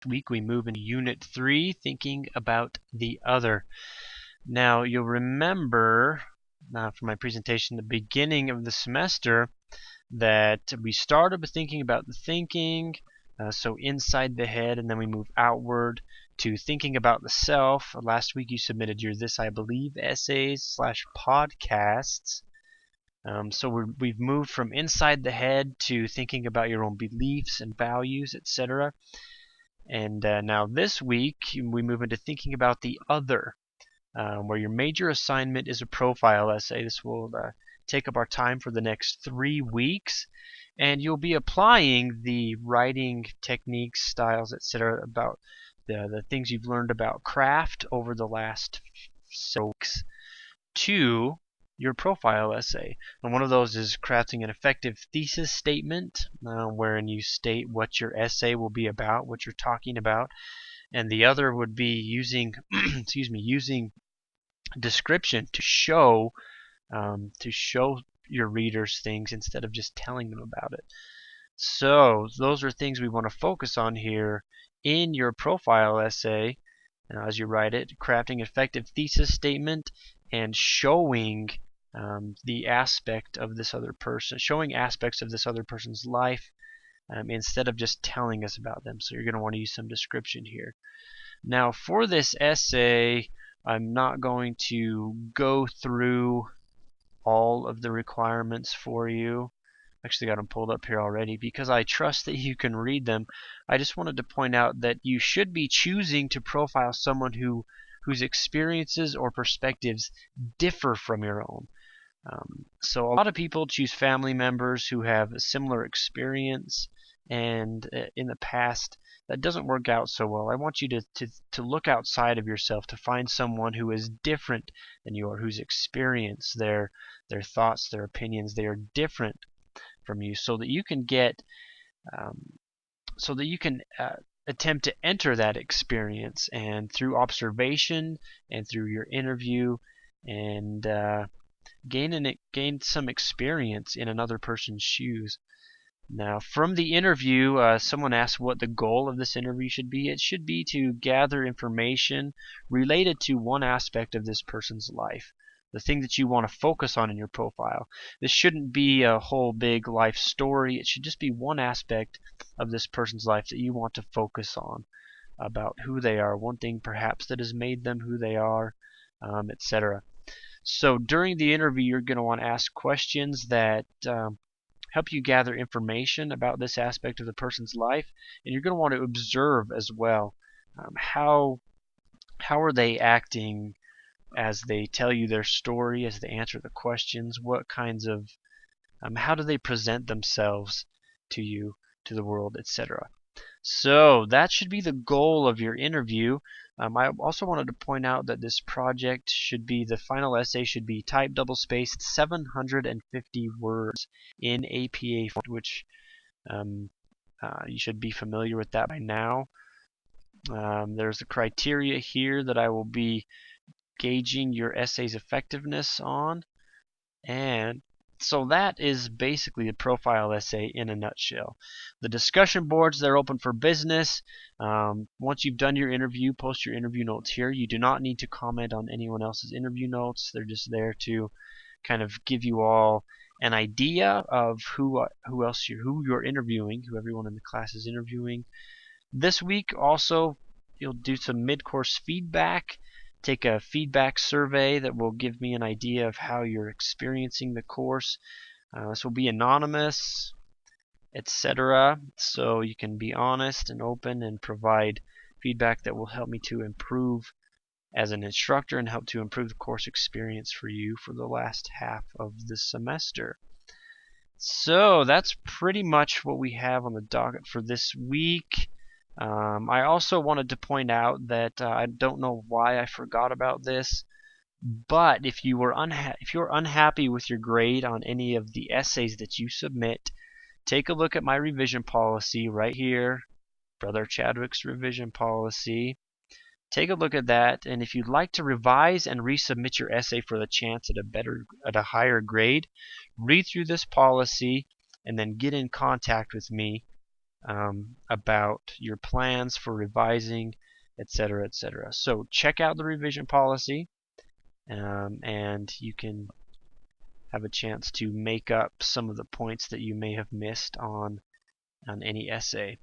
Next week we move into Unit 3, thinking about the other. Now you'll remember from my presentation at the beginning of the semester that we started with thinking about the thinking, so inside the head, and then we move outward to thinking about the self. Last week you submitted your This I Believe essays / podcasts. So we've moved from inside the head to thinking about your own beliefs and values, etc. And now this week we move into thinking about the other, where your major assignment is a profile essay. This will take up our time for the next 3 weeks, and you'll be applying the writing techniques, styles, etc. about the things you've learned about craft over the last 6 weeks to your profile essay. And one of those is crafting an effective thesis statement, wherein you state what your essay will be about, what you're talking about. And the other would be using using description to show your readers things instead of just telling them about it. So those are things we want to focus on here in your profile essay as you write it: crafting effective thesis statement and showing the aspect of this other person, showing aspects of this other person's life instead of just telling us about them. So you're going to want to use some description here. Now for this essay, I'm not going to go through all of the requirements for you. Actually got them pulled up here already because I trust that you can read them. I just wanted to point out that you should be choosing to profile someone whose experiences or perspectives differ from your own. So a lot of people choose family members who have a similar experience, and in the past that doesn't work out so well. I want you to look outside of yourself to find someone who is different than you are, whose experience, their thoughts, their opinions, they are different from you, so that you can attempt to enter that experience, and through observation and through your interview, and gain some experience in another person's shoes. Now, from the interview, someone asked what the goal of this interview should be. It should be to gather information related to one aspect of this person's life, the thing that you want to focus on in your profile. This shouldn't be a whole big life story. It should just be one aspect of this person's life that you want to focus on, about who they are, one thing perhaps that has made them who they are, etc. So during the interview, you're going to want to ask questions that help you gather information about this aspect of the person's life, and you're going to want to observe as well. How are they acting as they tell you their story, as they answer the questions? What kinds of how do they present themselves to you, to the world, etc. So that should be the goal of your interview. I also wanted to point out that this project should be, the final essay should be type double-spaced 750 words in APA font, which you should be familiar with that by now. There's the criteria here that I will be gauging your essay's effectiveness on, and so that is basically a profile essay in a nutshell. The discussion boards, they're open for business. Once you've done your interview, post your interview notes here. You do not need to comment on anyone else's interview notes. They're just there to kind of give you all an idea of who you're interviewing, who everyone in the class is interviewing. This week also you'll do some mid-course feedback. Take a feedback survey that will give me an idea of how you're experiencing the course. This will be anonymous, etc. So you can be honest and open and provide feedback that will help me to improve as an instructor and help to improve the course experience for you for the last half of the semester. So that's pretty much what we have on the docket for this week. I also wanted to point out that I don't know why I forgot about this, but if you're unhappy with your grade on any of the essays that you submit, take a look at my revision policy right here, Brother Chadwick's revision policy. Take a look at that, and if you'd like to revise and resubmit your essay for the chance at a higher grade, read through this policy and then get in contact with me about your plans for revising, etc., etc. So check out the revision policy, and you can have a chance to make up some of the points that you may have missed on any essay.